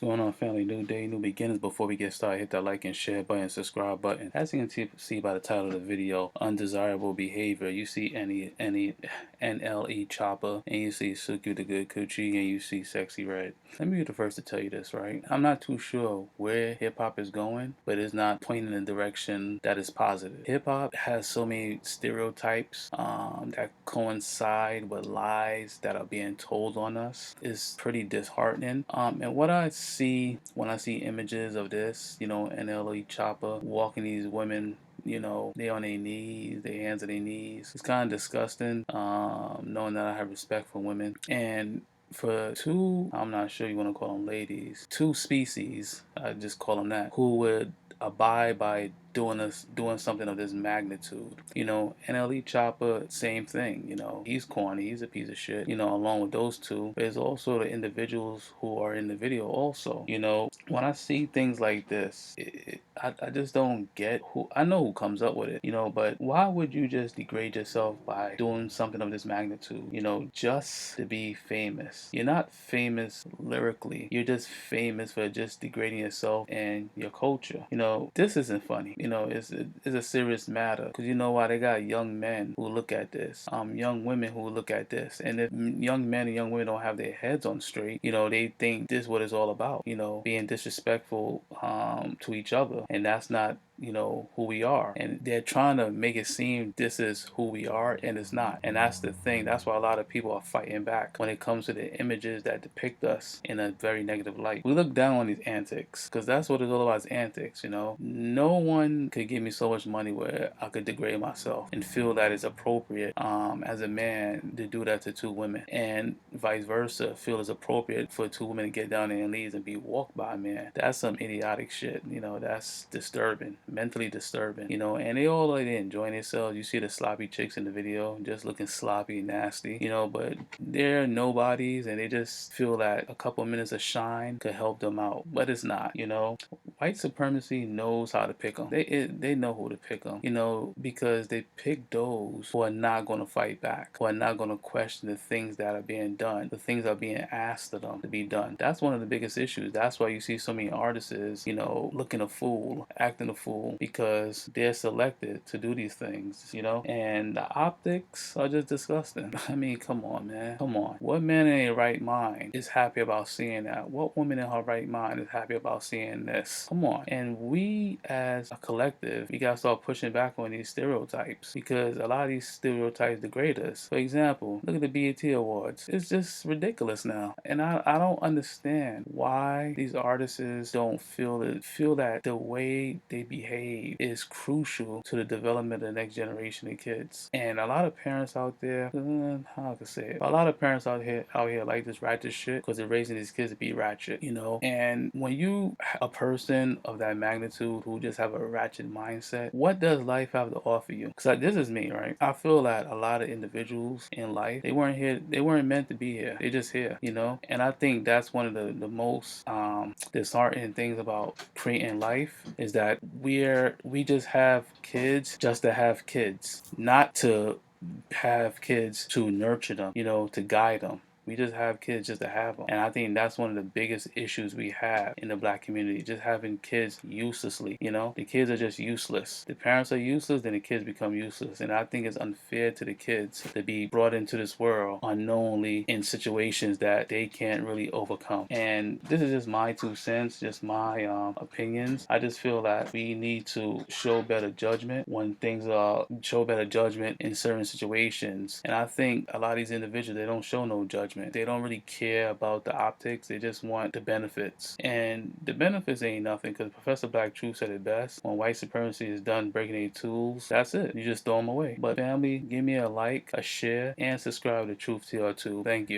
Going on, family? New day, new beginnings. Before we get started, hit that like and share button, subscribe button. As you can see by the title of the video, Undesirable Behavior, you see any nlechoppa, and you see Suki the Good Coochie, and you see Sexyyred. Let me be the first to tell you this, right? I'm not too sure where hip hop is going, but it's not pointing in a direction that is positive. Hip hop has so many stereotypes that coincide with lies that are being told on us. It's pretty disheartening. And what I see when I see images of this, nlechoppa walking these women, they on their knees, their hands on their knees. It's kind of disgusting, knowing that I have respect for women. And for two, I'm not sure you want to call them ladies, two species, I just call them that, who would abide by doing something of this magnitude. nlechoppa, same thing. He's corny, he's a piece of shit, along with those two. But there's also the individuals who are in the video also. When I see things like this, I just don't get who. I know who comes up with it, but why would you just degrade yourself by doing something of this magnitude, just to be famous? You're not famous lyrically, you're just famous for just degrading yourself and your culture. This isn't funny. It's a serious matter, because you know why? They got young men who look at this, young women who look at this, and if young men and young women don't have their heads on straight, they think this is what it's all about, being disrespectful to each other, and that's not who we are. And they're trying to make it seem this is who we are, and it's not. And that's the thing. That's why a lot of people are fighting back when it comes to the images that depict us in a very negative light. We look down on these antics, because that's what it's all about, is antics. No one could give me so much money where I could degrade myself and feel that it's appropriate as a man to do that to two women, and vice versa, feel it's appropriate for two women to get down on their knees and be walked by a man. That's some idiotic shit. That's disturbing, mentally disturbing. And they all like, they enjoying themselves. You see the sloppy chicks in the video just looking sloppy, nasty, but they're nobodies, and they just feel that a couple minutes of shine could help them out, but it's not. White supremacy knows how to pick them. They know who to pick them, because they pick those who are not going to fight back, who are not going to question the things that are being done, the things that are being asked of them to be done. That's one of the biggest issues. That's why you see so many artists, looking a fool, acting a fool, because they're selected to do these things, and the optics are just disgusting. I mean, come on, man. Come on. What man in their right mind is happy about seeing that? What woman in her right mind is happy about seeing this? Come on. And we as a collective, we gotta start pushing back on these stereotypes, because a lot of these stereotypes degrade us. For example, look at the BET Awards. It's just ridiculous now. And I don't understand why these artists don't feel that the way they behave is crucial to the development of the next generation of kids. And a lot of parents out there, how can I say it? A lot of parents out here like this ratchet shit, because they're raising these kids to be ratchet, And when you a person of that magnitude who just have a ratchet mindset, what does life have to offer you? Because this is me, right? I feel that a lot of individuals in life, they weren't meant to be here. They just here, And I think that's one of the most disheartening things about creating life, is that we just have kids just to have kids, not to have kids to nurture them, to guide them. We just have kids just to have them. And I think that's one of the biggest issues we have in the black community, just having kids uselessly. The kids are just useless. The parents are useless, then the kids become useless. And I think it's unfair to the kids to be brought into this world unknowingly in situations that they can't really overcome. And this is just my 2 cents, just my opinions. I just feel that we need to show better judgment when things show better judgment in certain situations. And I think a lot of these individuals, they don't show no judgment. They don't really care about the optics. They just want the benefits. And the benefits ain't nothing, because Professor Black Truth said it best. When white supremacy is done breaking their tools, that's it. You just throw them away. But family, give me a like, a share, and subscribe to Truthtrtube. Thank you.